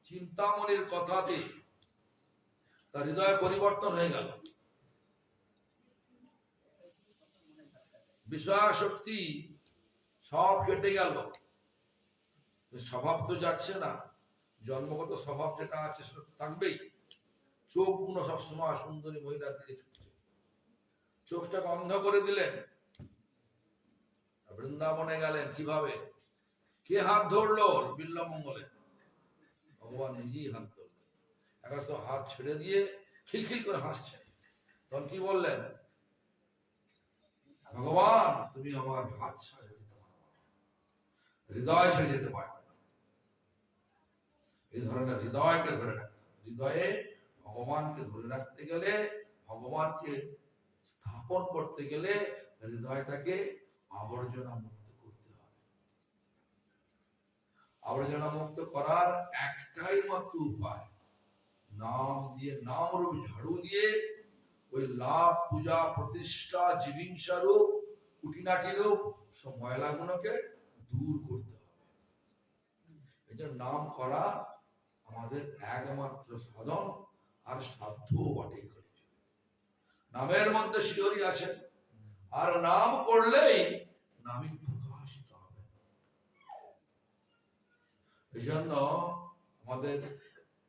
চিন্তামণির কথাতে তার হৃদয় পরিবর্তন হয়ে গেল। বিষয়াসক্তি সব কেটে গেল। স্বভাব তো যাচ্ছে না, জন্মগত স্বভাব যেটা আছে সেটা থাকবেই। চোখ গুলো সবসময় সুন্দরী মহিলার দিকে ছুটছে, চোখটাকে অন্ধ করে দিলেন। বৃন্দাবনে গেলেন কিভাবে? কে হাত ধরলো? বিল্লমঙ্গলে ভগবান নিজেই হাত ধরলেন। একাশ হাত ছেড়ে দিয়ে খিলখিল করে হাসছেন। তখন কি বললেন? ভগবান তুমি আমার হাত ছেড়ে যেতে পারো, হৃদয় ছেড়ে যেতে পারো। এই ধরনের হৃদয়কে ধরে রাখতে, হৃদয়ে ভগবানকে ধরে রাখতে গেলে, ভগবানকে স্থাপন করতে গেলে হৃদয়টাকে আবর্জনা মুক্ত করতে হবে। আবর্জনা মুক্ত করার একটাই মাত্র উপায়, নাম দিয়ে, নাম রূপ ঝাড়ু দিয়ে ওই লাভ, পূজা, প্রতিষ্ঠা, জীবিংসা রূপ, কুটিনাটি রূপ সব ময়লাগুলোকে দূর করতে হবে। এই জন্য নাম করা আমাদের একমাত্র সাধন আর সাধ্য বটে। নামের মধ্যে শিহরি আছে, আর নাম করলেই নামই প্রকাশিত হবে। এই জন্য আমাদের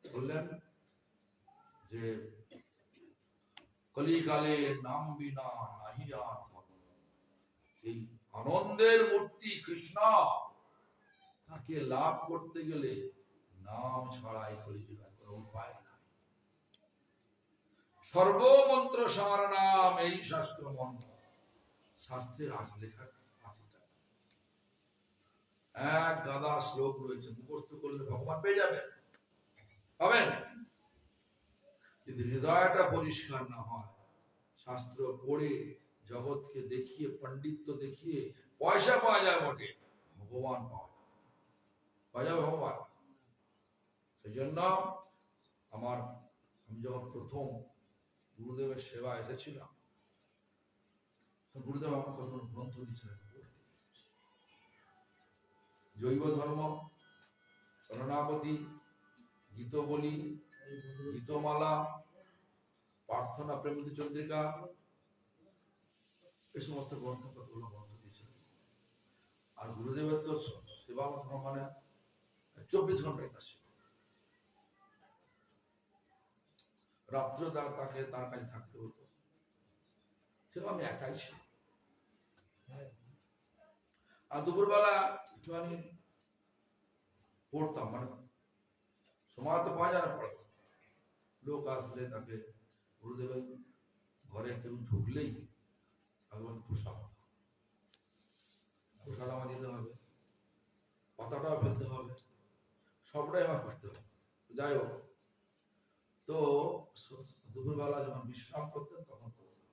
বললেন যে কলিকালে নাম বিনা নাহি আর ধর্ম। এই আনন্দের মূর্তি কৃষ্ণ, তাকে লাভ করতে গেলে নাম ছাড়াই কলিযুগে কোনো উপায় নাই। সর্বমন্ত্র সার নাম, এই শাস্ত্র মন্ত্র। শাস্ত্রের লেখা আছে, এক গাদা শ্লোক রয়েছে, মুখস্থ করলে ভগবান পেয়ে যাবেন, পাবেন। যদি হৃদয়টা পরিষ্কার না হয়, শাস্ত্র পড়ে জগৎকে দেখিয়ে, পণ্ডিত্য দেখিয়ে পয়সা পাওয়া যায় বটে, ভগবান পাওয়া যাবে ভগবান। সেই জন্য আমি যখন প্রথম গুরুদেবের সেবা এসেছিলাম, তো গুরুদেব আমার কত গ্রন্থ দিয়েছিলেন পড়তে। জৈব ধর্ম, শরণাগতি, গীতবলি, গীতমালা, প্রার্থনা, প্রেমতী চন্দ্রিকা, এই সমস্ত গ্রন্থ, কতগুলো গ্রন্থ দিয়েছিলেন। আর গুরুদেবের তো সেবা মানে 24 ঘন্টায় তার সেবা। রাত্রে তাকে তার কাছে থাকতে হতো, সেটা আমি একাই ছিল। আর দুপুরবেলা একটুখানি পড়তাম, মানে সময় তো পাওয়া যায় না পড়া। লোক আসলে তাকে, গুরুদেবের ঘরে কেউ ঢুকলেই ভগবান প্রসাদ, প্রসাদ আমার দিতে হবে, পাতাটাও ফেলতে হবে, সবটাই আমার করতে হবে। যাই হোক, তো দুপুরবেলা যখন বিশ্রাম করতেন তখন করতাম।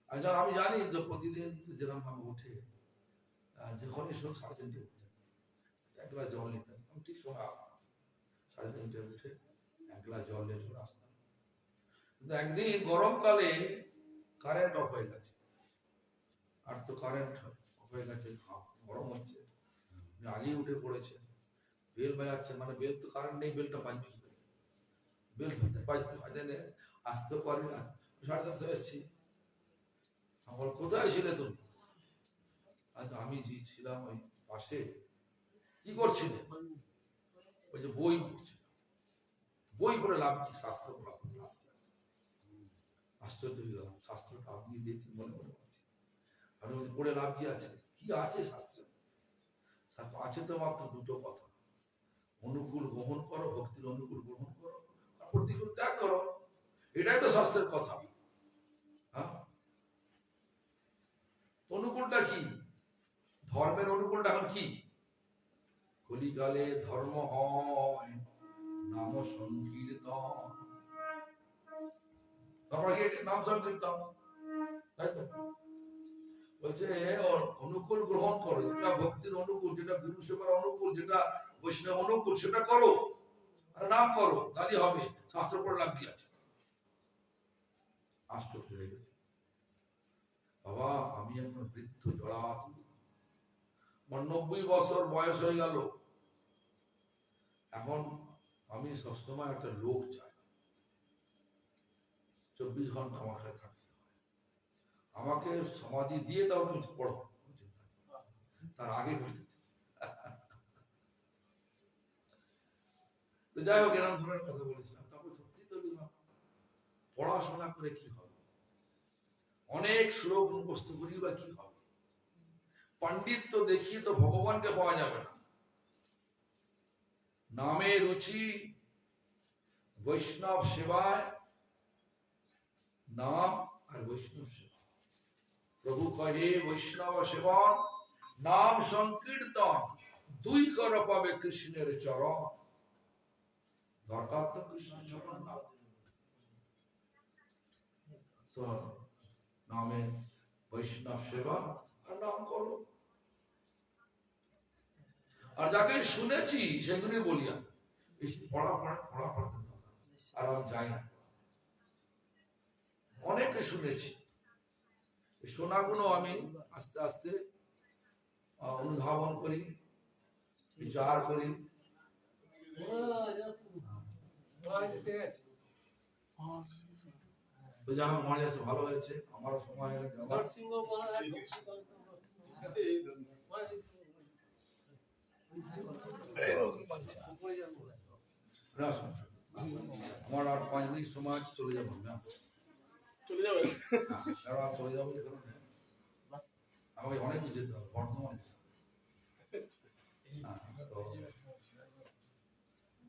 আর যখন আমি জানি যে প্রতিদিন যেরকম ভাবে উঠে, যখনই শোক 3:30 উঠতেন, 1 গ্লাস জল নিতেন, আমি ঠিক সময় আসতাম, 3:30 উঠে 1 গ্লাস জল নিয়ে চলে আসতাম। কিন্তু একদিন গরমকালে কারেন্ট অফ হয়ে গেছে, আর তো কারেন্ট অফ হয়ে গেছে, গরম হচ্ছে, আগেই উঠে পড়েছে, বেল বাজাচ্ছে, মানে বেল তো কারেন্ট নেই, বেলটা বাজবে কি করে? বেল বাজাতে আসতে পারি না। 10:30 এসছি, আমার কোথায় ছিলে তুমি? আমি ছিলাম ওই পাশে। কি করছিলে? ওই যে বই পড়ছিলাম। বই পড়ে লাভ কি? শাস্ত্র পড়া লাভ কি? আশ্চর্য হয়ে গেলাম, শাস্ত্রটা আপনি দিয়েছেন মনে মনে করছি। আর পড়ে লাভ কি আছে? কি আছে শাস্ত্রে? শাস্ত্র আছে তো মাত্র দুটো কথা, অনুকূল গ্রহণ করো, ভক্তির অনুকূল গ্রহণ করো, আর প্রতিকূল ত্যাগ করো। এটাই তো শাস্ত্রের কথা। হ্যাঁ, অনুকূলটা কি? ধর্মের অনুকূলটা এখন কি? কলিকালে ধর্ম হয় নাম সংকীর্তন। তোমরা কি নাম সংকীর্তন, তাই তো বলছে। অনুকূল গ্রহণ করো, যেটা ভক্তির অনুকূল, যেটা গুরু সেবার অনুকূল, যেটা বৈষ্ণব অনুকূল, সেটা করো আর নাম করো, তাহলে হবে। শাস্ত্র পড়ে লাভ কি আছে? আশ্চর্য হয়ে গেছে। বাবা আমি এখন বৃদ্ধ জড়াতু, আমার 90 বছর বয়স হয়ে গেল, এখন আমি সবসময় একটা লোক চাই, 24 ঘন্টা আমার কাছে থাকতে হয়। আমাকে সমাধি দিয়ে দাও, তুমি পড়ো, তার আগে করতে। তো যাই হোক, এরকম ধরনের কথা বলেছিলাম। তারপর সত্যি তো দিলাম, পড়াশোনা করে কি হবে? অনেক শ্লোক মুখস্থ করি বা কি হবে? পাণ্ডিত্য দেখিয়ে তো ভগবানকে পাওয়া যাবে না। নামে রুচি, বৈষ্ণব সেবায়, নাম আর বৈষ্ণব সেবা। প্রভু কহে বৈষ্ণব সেবন নাম সংকীর্তন, দুই কর পাবে কৃষ্ণের চরণ। দরকার তো কৃষ্ণের চরণ না। তো নামে বৈষ্ণব সেবা আর নাম করো। আর যাকে শুনেছি সেগুলি বলি, আমি পড়া পড়াতে আর আমি যাই না। অনেকে শুনেছি, শোনাগুলো আমি আস্তে আস্তে অনুধাবন করি, বিচার করি। যা হোক মনে যাচ্ছে ভালো হয়েছে, আমারও সময় হয়ে গেছে। আমার আর 5 মিনিট সময় আছে, চলে যাবো না? চলে যাবে? চলে যাবো কারণে আমাকে অনেক দূর যেতে হবে, বর্ধমান।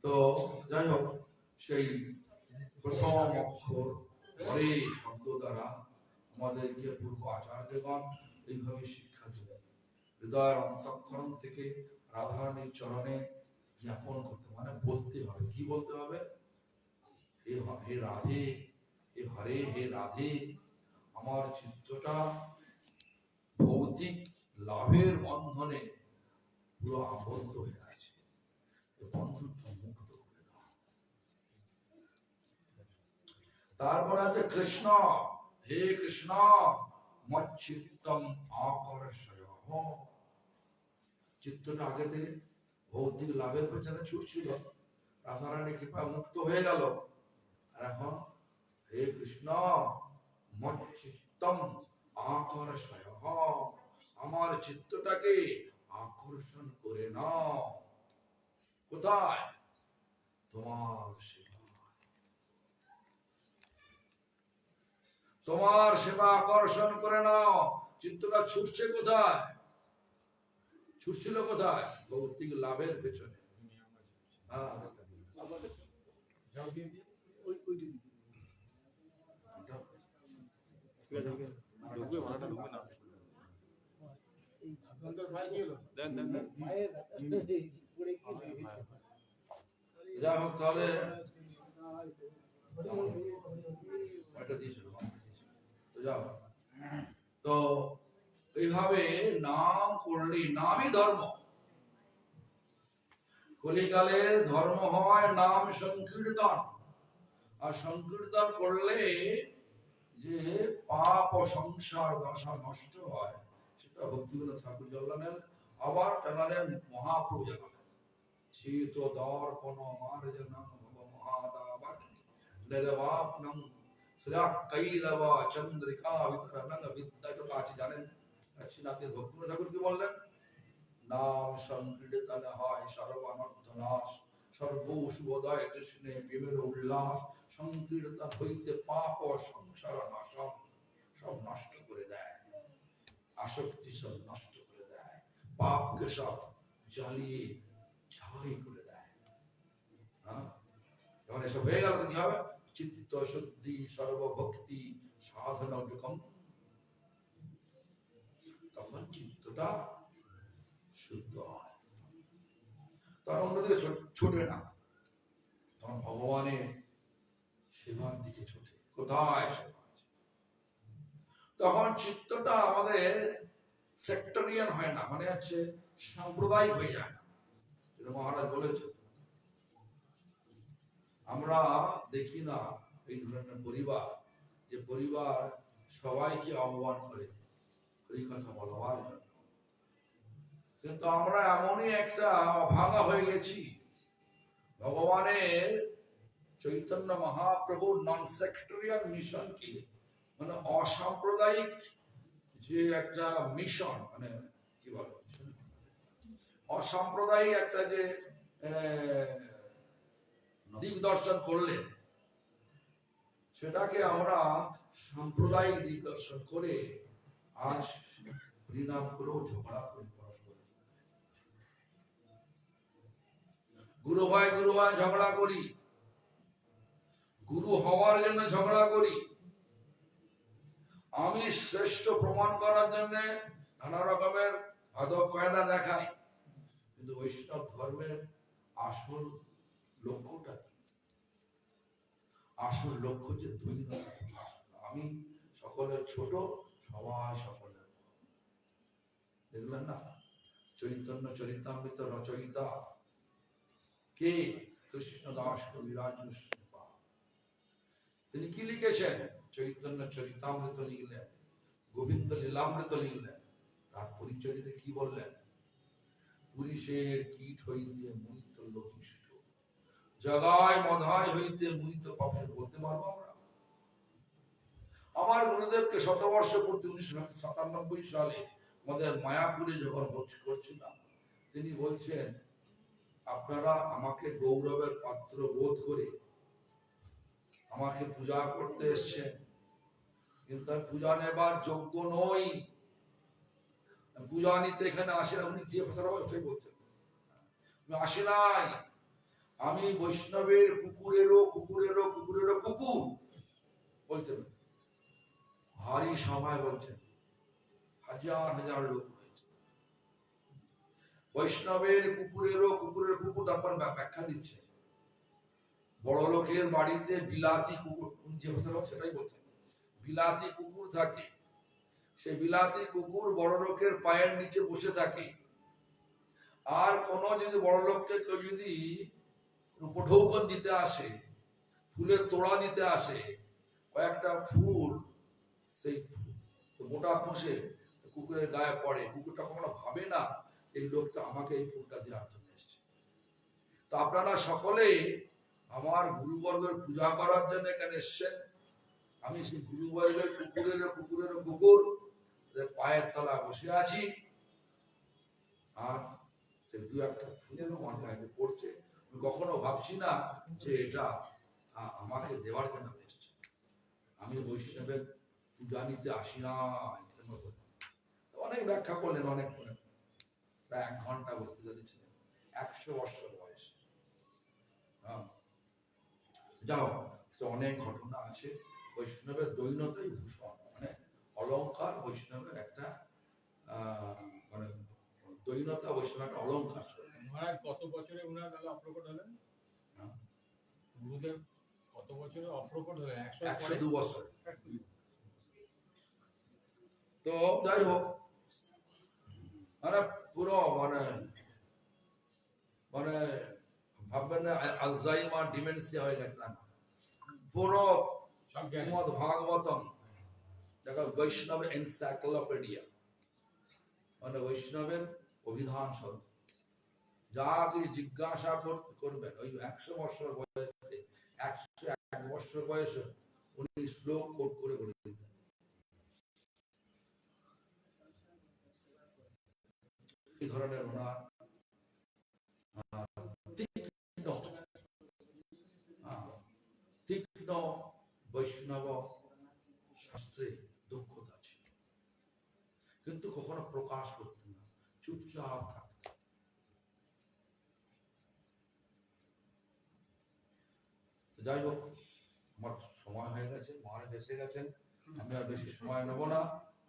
তো যাই হোক, সেই প্রথম অক্ষর হরে শব্দ দ্বারা আমাদেরকে পূর্ব আচার্যগণ এইভাবে শিক্ষা দিলেন। হৃদয়ের অন্তঃকরণ থেকে রাধারানীর চরণে জ্ঞাপন করতে, মানে বলতে হবে। কি বলতে হবে? হে রাধে, হে হরে, হে রাধে, আমার চিত্তটা ভৌতিক লাভের বন্ধনে পুরো আবদ্ধ হয়ে আছে, বন্ধনটা মুক্ত করে দাও। তারপরে আছে কৃষ্ণ, হে কৃষ্ণ মচ্চিত্তম আকর্ষয়। চিত্তটা আগে থেকে ভৌতিক লাভের পেছনে ছুটছিল, রাধারানী কৃপা মুক্ত হয়ে গেল। আর এখন হে কৃষ্ণ মচ্চিত্তম আকর্ষয়, আমার চিত্তটাকে আকর্ষণ করে নাও। কোথায়? তোমার সেবা, তোমার সেবা আকর্ষণ করে নাও। চিত্তটা ছুটছে কোথায়? ছুটছিল কোথায়? ভৌতিক লাভের পেছনে। যাই হোক, তাহলে তো এইভাবে নাম করলে, নামই ধর্ম। কলিকালের ধর্ম হয় নাম সংকীর্তন। আর সংকীর্তন করলে যে পাপ ও সংসার দশা নষ্ট হয়, সেটা ভক্তিবিনোদ ঠাকুর জানালেন। আবার জানালেন মহাপ্রভু জানালেন, শীত দর্পণ মার্জনম ভব মহাদাবাগ্নি নির্বাপনম শ্রেয়া কৈলব চন্দ্রিকা বিতরণং বিদ্যা। এটা আছে জানেন। শ্রীনাথের ভক্তিবিনোদ ঠাকুর কি বললেন? নাম সংকীর্তন হয় সর্বানর্থ নাশ, সর্ব শুভোদয় কৃষ্ণে প্রেমের উল্লাস। সংকীর্তন হইতে পাপ ও সংসার নাশন, সব নষ্ট করে দেয়, আসক্তি সব নষ্ট করে দেয়, পাপকে সব জ্বালিয়ে ছাই করে দেয়। যখন এসব হয়ে গেল তো কি হবে? চিত্ত শুদ্ধি সর্বভক্তি সাধন, তখন চিত্তটা শুদ্ধ হয়, তখন অন্যদিকে ছোটে না, তখন ভগবানের সেবার দিকে ছোটে। কোথায় সেবা আছে? তখন চিত্তটা আমাদের সেক্টরিয়ান হয় না, মানে হচ্ছে সাম্প্রদায়িক হয়ে যায় না। যেটা মহারাজ বলেছে, আমরা দেখি না এই ধরনের পরিবার, যে পরিবার সবাইকে আহ্বান করে এই কথা বলবার জন্য, কিন্তু আমরা এমনই একটা অভাগা হয়ে গেছি। ভগবানের চৈতন্য মহাপ্রভুর নন সেক্টরিয়ান মিশন কি, মানে অসাম্প্রদায়িক যে একটা মিশন, মানে কি বলে অসাম্প্রদায়িক একটা যে দিক দর্শন করলেন, সেটাকে আমরা সাম্প্রদায়িক দিক দর্শন করে আজ পরিণাম করেও ঝগড়া করি পরস্পর। গুরু ভাই ঝগড়া করি, গুরু হওয়ার জন্য ঝগড়া করি, আমি শ্রেষ্ঠ প্রমাণ করার জন্য নানা রকমের আদব কায়দা দেখাই। কিন্তু বৈষ্ণব ধর্মের আসল লক্ষ্যটা কি? আসল লক্ষ্য যে দ্বৈততা। আমি সকলের ছোট, সবাই সকলের। দেখলেন না চৈতন্য চরিতামৃত রচয়িতা কে? কৃষ্ণদাস কবিরাজ গোস্বামী। তিনি কি লিখেছেন? চৈতন্য চরিতামৃত লিখলেন, গোবিন্দ লীলামৃত লিখলেন। তার পরিচয় দিতে কি বললেন? পুরুষের কীট হইতে মুইত লোহিষ্ঠ, জগায় মধায় হইতে মুইত পাপের। বলতে পারবো আমরা? আমার গুরুদেবকে শতবর্ষ পূর্তি 1997 সালে আমাদের মায়াপুরে যখন করছিলাম, তিনি বলছেন, আপনারা আমাকে গৌরবের পাত্র বোধ করে আমাকে পূজা করতে এসছেন, কিন্তু আমি পূজা নেবার যোগ্য নই, পূজা নিতে এখানে আসে না। উনি যে ভাষাটা সেই বলছেন, আমি আসি নাই, আমি বৈষ্ণবের কুকুরেরও কুকুরেরও কুকুরেরও কুকুর বলছেন। ভারী সভায় বলছেন, হাজার হাজার লোক রয়েছে। বৈষ্ণবের কুকুরেরও কুকুরের কুকুর। তারপর ব্যাখ্যা দিচ্ছে, বড় লোকের বাড়িতে বিলাতি কুকুর, যে ভাষাটা সেটাই বলছেন, বিলাতি কুকুর থাকে। সেই বিলাতি কুকুর বড় লোকের পায়ের নিচে বসে থাকে। আর কোনো যদি বড় লোককে কেউ যদি উপঢৌকন দিতে আসে, ফুলের তোড়া দিতে আসে, কয়েকটা ফুল সেই মোটা খোঁসে কুকুরের গায়ে পড়ে, কুকুরটা কখনো ভাবে না এই লোকটা আমাকে এই ফুলটা দেওয়ার জন্য এসেছে। তো আপনারা সকলেই আমার গুরুবর্গের পূজা করার জন্য এখানে এসছেন। আমি সেই গুরুবর্গের কুকুরের কুকুর পায়ের তলা বসে আছি, আর সে দু একটা ফুলের আমার গায়ে পড়ছে। আমি কখনো ভাবছি না যে এটা আমাকে দেওয়ার জন্য এসছে। আমি বৈষ্ণবের পূজা নিতে আসি না। অনেক ব্যাখ্যা করলেন, অনেক প্রায় 1 ঘন্টা বক্তৃতা দিচ্ছিলেন, 100 বছর বয়সে। যাও, অনেক ঘটনা আছে। বৈষ্ণবের দৈনতাই ভূষণ, মানে অলংকার বৈষ্ণবের একটা মানে দৈনতা বৈষ্ণবের একটা অলংকার। মহারাজ কত বছরে উনার তাহলে অপ্রকট হলেন? গুরুদেব কত বছরে অপ্রকট হলেন? 102 বছর। তো যাই হোক, মানে পুরো মানে মানে ভাববেন না আলজাইমার ডিমেনশিয়া হয়ে গেছে না, পুরো শ্রীমদ ভাগবতম যাকে বৈষ্ণব এনসাইক্লোপিডিয়া, মানে বৈষ্ণবের অভিধান স্বরূপ। যা কিছু জিজ্ঞাসা করবেন, ওই 100 বছর বয়সে, 101 বছর বয়সে উনি শ্লোক কোট করে বলে দিতেন। এই ধরনের ওনার তীক্ষ্ণ বৈষ্ণব শাস্ত্রে দক্ষতা ছিল, কিন্তু কখনো প্রকাশ করতেন না, চুপচাপ থাকতেন। যাই হোক, আমার সময় হয়ে গেছে, মহারাজ এসে গেছেন, আমি আর বেশি সময় নেব না।